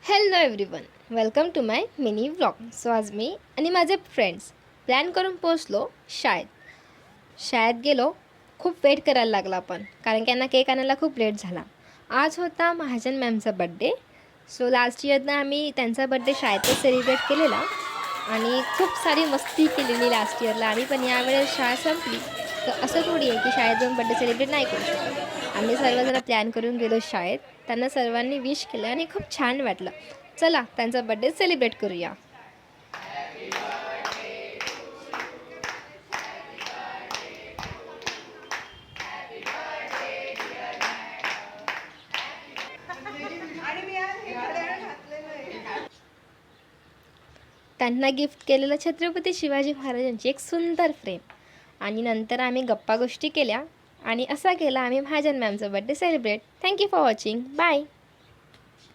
Hello everyone, welcome to my mini vlog. So आज मी आणि माझे फ्रेंड्स प्लॅन करून पोचलो शाळेत. गेलो. खूप वेट करायला लागला पण, कारण की यांना केक आणायला खूप लेट झाला. आज होता महाजन मॅमचा बड्डे. सो लास्ट इयरनं आम्ही त्यांचा बड्डे शाळेतच सेलिब्रेट केलेला आणि खूप सारी मस्ती केलेली लास्ट इयरला. आणि पण यावेळेस शाळा संपली तर असं थोडी आहे की शाळेत जाऊन बड्डे सेलिब्रेट नाही करू शकत. आम्ही सर्वजण प्लॅन करून गेलो शाळेत. त्यांना सर्वांनी विश केलं आणि खूप छान वाटलं. चला त्यांचा बड्डे सेलिब्रेट करूया. त्यांना गिफ्ट केलेलं छत्रपती शिवाजी महाराजांची एक सुंदर फ्रेम. आणि नंतर आम्ही गप्पा गोष्टी केल्या आणि असा केला आम्ही महाजन मॅमचा birthday celebrate. Thank you for watching. Bye.